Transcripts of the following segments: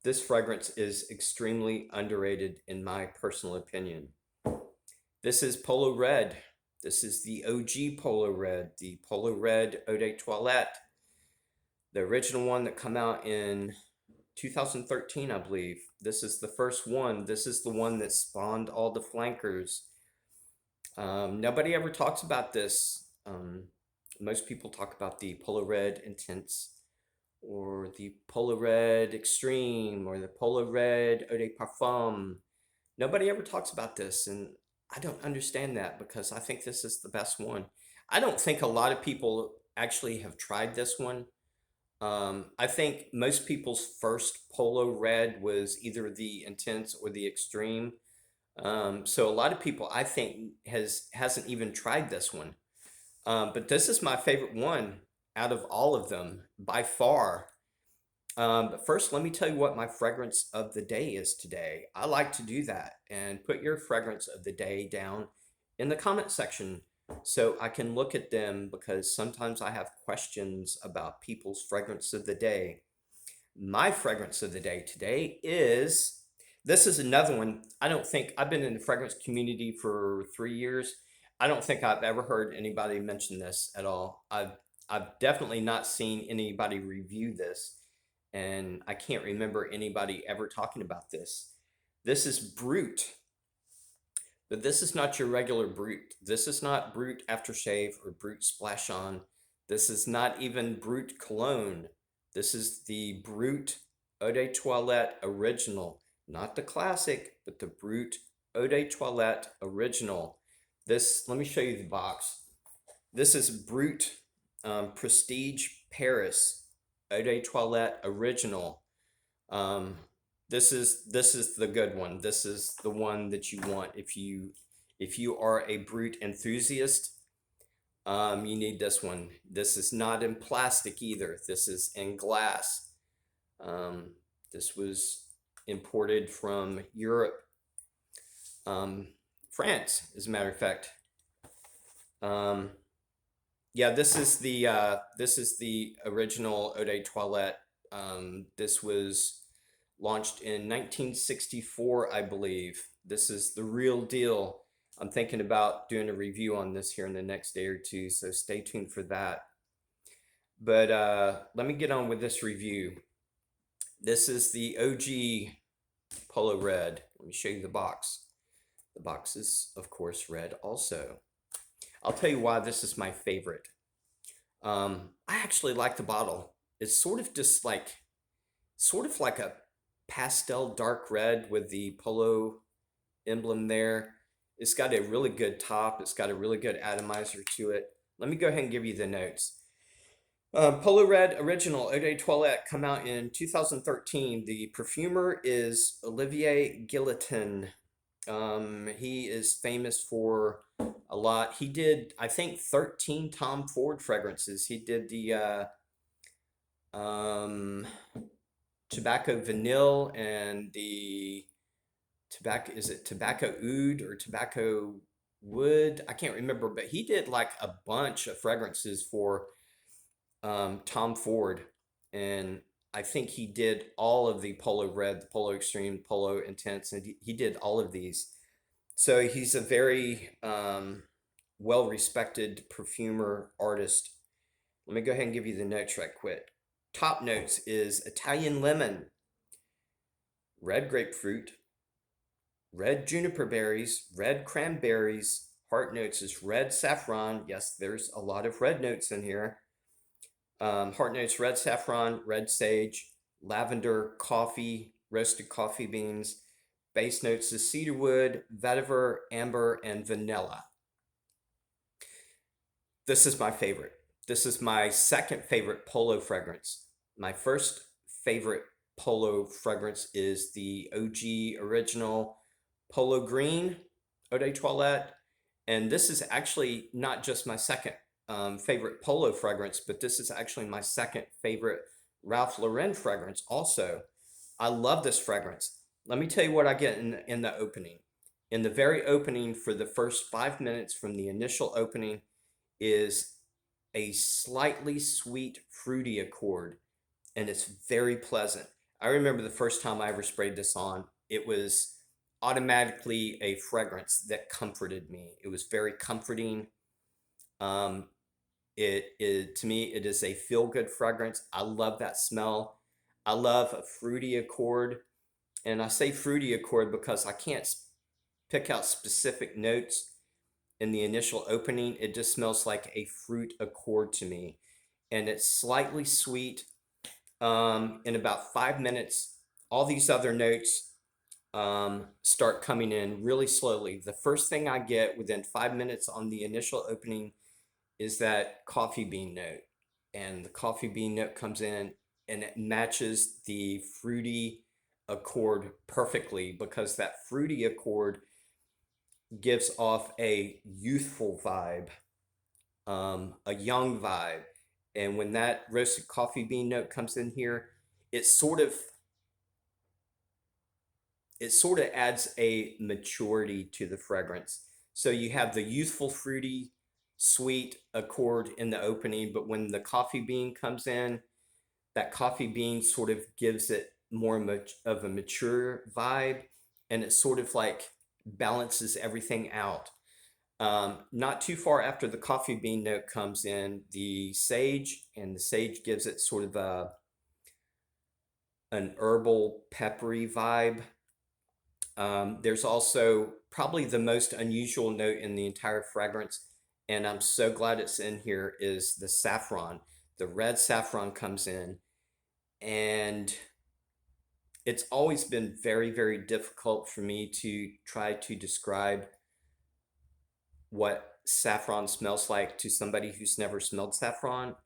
This fragrance is extremely underrated in my personal opinion. This is Polo Red. This is the OG Polo Red, the Polo Red Eau de Toilette, the original one that come out in 2013, I believe. This is the first one. This is the one that spawned all the flankers. Nobody ever talks about this. Most people talk about the Polo Red Intense or the Polo Red Extreme or the Polo Red Eau de Parfum. Nobody ever talks about this, and I don't understand that because I think this is the best one. I don't think a lot of people actually have tried this one. I think most people's first Polo Red was either the Intense or the Extreme. So a lot of people, I think, hasn't even tried this one. But this is my favorite one out of all of them by far. But first, let me tell you what my fragrance of the day is today. I like to do that and put your fragrance of the day down in the comment section so I can look at them because sometimes I have questions about people's fragrance of the day. My fragrance of the day today is this is another one. I don't think I've been in the fragrance community for 3 years. I don't think I've ever heard anybody mention this at all. I've definitely not seen anybody review this, and I can't remember anybody ever talking about this. This is Brute, but this is not your regular Brute. This is not Brute aftershave or Brute splash on. This is not even Brute cologne. This is the Brute Eau de Toilette original, not the classic, but the Brute Eau de Toilette original. This, let me show you the box. This is Brute Prestige Paris Eau de Toilette original. This is the good one. This is the one that you want if you are a Brute enthusiast. You need this one. This is not in plastic either. This is in glass. This was imported from Europe, France, as a matter of fact. Yeah, this is the original Eau de Toilette. This was launched in 1964, I believe. This is the real deal. I'm thinking about doing a review on this here in the next day or two, so stay tuned for that. But let me get on with this review. This is the OG Polo Red. Let me show you the box. The box is, of course, red also. I'll tell you why this is my favorite. I actually like the bottle. It's sort of just sort of like a pastel dark red with the Polo emblem there. It's got a really good top. It's got a really good atomizer to it. Let me go ahead and give you the notes. Polo Red Original Eau de Toilette come out in 2013. The perfumer is Olivier Guillotin. He is famous for a lot. He did, I think, 13 Tom Ford fragrances. He did the tobacco vanille and the tobacco, is it tobacco oud or tobacco wood? I can't remember, but he did like a bunch of fragrances for Tom Ford, and I think he did all of the Polo Red, the Polo Extreme, Polo Intense, and he did all of these. So he's a very well-respected perfumer artist. Let me go ahead and give you the notes right quick. Top notes is Italian lemon, red grapefruit, red juniper berries, red cranberries. Heart notes is red saffron. Yes, there's a lot of red notes in here. Heart notes, red saffron, red sage, lavender, coffee, roasted coffee beans. Base notes is cedarwood, vetiver, amber, and vanilla. This is my favorite. This is my second favorite Polo fragrance. My first favorite Polo fragrance is the OG original Polo Green Eau de Toilette. And this is actually not just my second favorite Polo fragrance, but this is actually my second favorite Ralph Lauren fragrance also. I love this fragrance. Let me tell you what I get in the opening. In the very opening, for the first 5 minutes from the initial opening, is a slightly sweet, fruity accord, and it's very pleasant. I remember the first time I ever sprayed this on, it was automatically a fragrance that comforted me. It was very comforting. Um, to me, it is a feel-good fragrance. I love that smell. I love a fruity accord. And I say fruity accord because I can't pick out specific notes in the initial opening. It just smells like a fruit accord to me. And it's slightly sweet. In about 5 minutes, all these other notes start coming in really slowly. The first thing I get within 5 minutes on the initial opening is that coffee bean note. And the coffee bean note comes in and it matches the fruity accord perfectly because that fruity accord gives off a youthful vibe, a young vibe. And when that roasted coffee bean note comes in here, it sort of it sort of adds a maturity to the fragrance. So you have the youthful, fruity, sweet accord in the opening, but when the coffee bean comes in, that coffee bean sort of gives it more of a mature vibe, and it sort of like balances everything out. Not too far after the coffee bean note comes in, the sage, and the sage gives it sort of an herbal, peppery vibe. There's also probably the most unusual note in the entire fragrance, and I'm so glad it's in here, is the saffron. The red saffron comes in, and it's always been very, very difficult for me to try to describe what saffron smells like to somebody who's never smelled saffron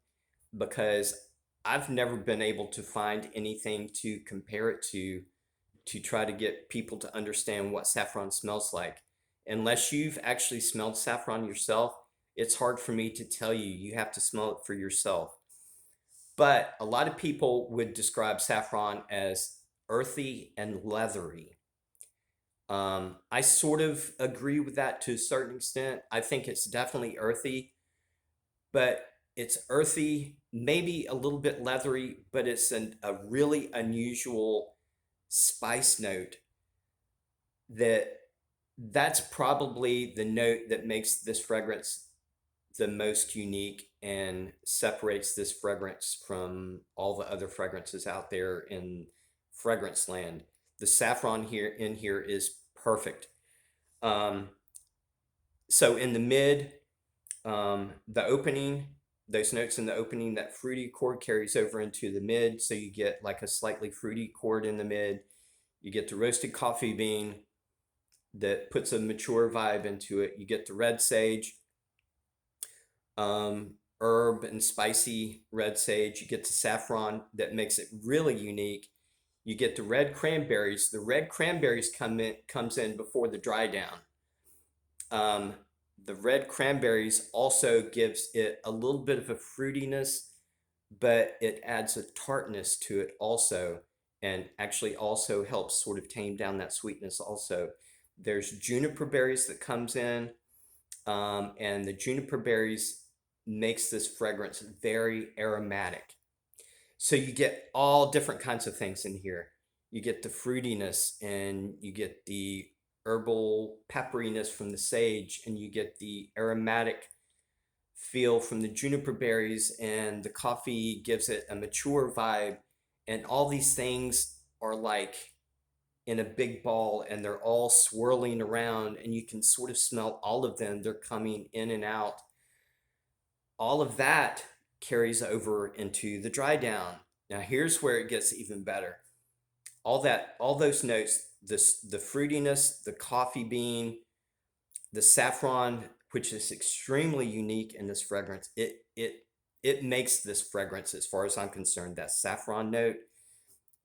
because I've never been able to find anything to compare it to try to get people to understand what saffron smells like. Unless you've actually smelled saffron yourself, it's hard for me to tell you. You have to smell it for yourself. But a lot of people would describe saffron as earthy and leathery. I sort of agree with that to a certain extent. I think it's definitely earthy, but it's earthy, maybe a little bit leathery, but it's a really unusual spice note that's probably the note that makes this fragrance the most unique and separates this fragrance from all the other fragrances out there in fragrance land. The saffron here is perfect. Um, so in the mid, the opening, those notes in the opening, that fruity chord carries over into the mid, so you get like a slightly fruity chord in the mid. You get the roasted coffee bean that puts a mature vibe into it. You get the red sage, herb and spicy red sage. You get the saffron that makes it really unique. You get the red cranberries. The red cranberries comes in before the dry down. Um, the red cranberries also gives it a little bit of a fruitiness, but it adds a tartness to it also, and actually also helps sort of tame down that sweetness also. There's juniper berries that comes in, and the juniper berries makes this fragrance very aromatic. So you get all different kinds of things in here. You get the fruitiness, and you get the herbal pepperiness from the sage, and you get the aromatic feel from the juniper berries, and the coffee gives it a mature vibe. And all these things are like in a big ball, and they're all swirling around, and you can sort of smell all of them. They're coming in and out. All of that carries over into the dry down. Now here's where it gets even better. All those notes, the fruitiness, the coffee bean, the saffron, which is extremely unique in this fragrance. It makes this fragrance, as far as I'm concerned, that saffron note.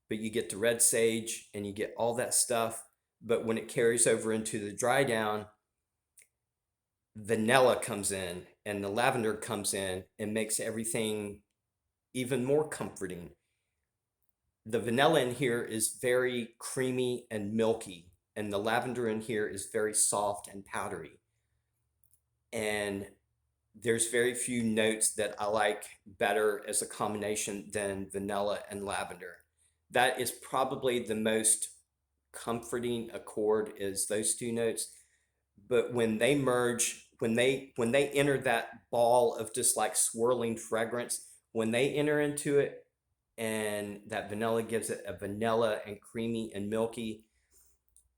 But you get the red sage and you get all that stuff. But when it carries over into the dry down, vanilla comes in and the lavender comes in and makes everything even more comforting. The vanilla in here is very creamy and milky, and the lavender in here is very soft and powdery. And there's very few notes that I like better as a combination than vanilla and lavender. that is probably the most comforting accord, is those two notes. But when they merge, when they enter that ball of just like swirling fragrance, when they enter into it, and that vanilla gives it a vanilla and creamy and milky,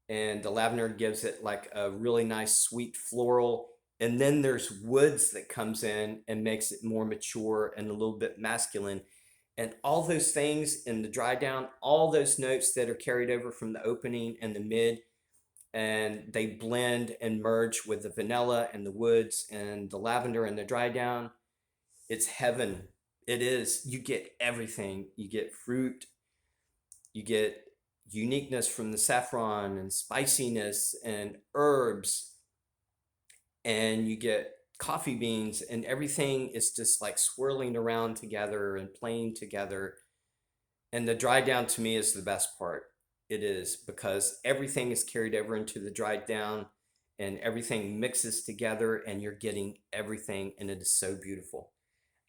and the lavender gives it like a really nice sweet floral, and then there's woods that comes in and makes it more mature and a little bit masculine, and all those things in the dry down, all those notes that are carried over from the opening and the mid, and they blend and merge with the vanilla and the woods and the lavender and the dry down. It's heaven. It is. You get everything. You get fruit, you get uniqueness from the saffron and spiciness and herbs, and you get coffee beans, and everything is just like swirling around together and playing together. And the dry down to me is the best part. It is, because everything is carried over into the dried down, and everything mixes together, and you're getting everything, and it is so beautiful.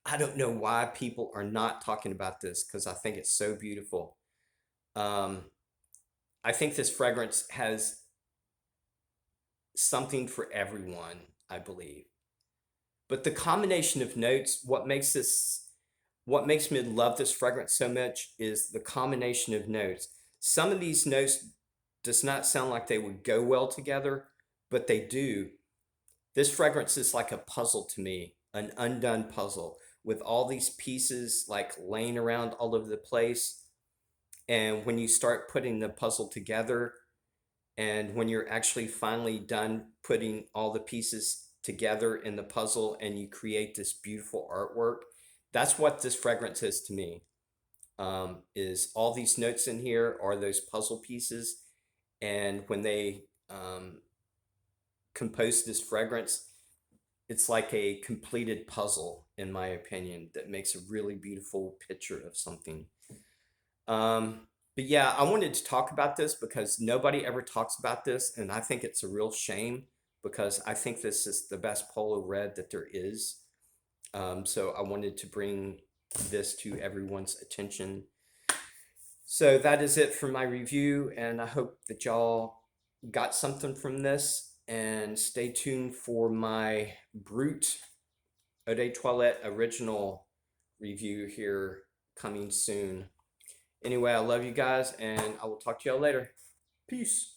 I don't know why people are not talking about this, because I think it's so beautiful. Um, I think this fragrance has something for everyone, I believe. But the combination of notes, what makes me love this fragrance so much is the combination of notes. Some of these notes does not sound like they would go well together, but they do. This fragrance is like a puzzle to me, an undone puzzle with all these pieces like laying around all over the place. And when you start putting the puzzle together, and when you're actually finally done putting all the pieces together in the puzzle and you create this beautiful artwork, that's what this fragrance is to me. Is all these notes in here are those puzzle pieces. And when they compose this fragrance, it's like a completed puzzle, in my opinion, that makes a really beautiful picture of something. Um, but yeah, I wanted to talk about this because nobody ever talks about this, and I think it's a real shame, because I think this is the best Polo Red that there is. So I wanted to bring this to everyone's attention. So that is it for my review, and I hope that y'all got something from this, and stay tuned for my Brut Eau de Toilette original review here coming soon. Anyway, I love you guys, and I will talk to y'all later. Peace.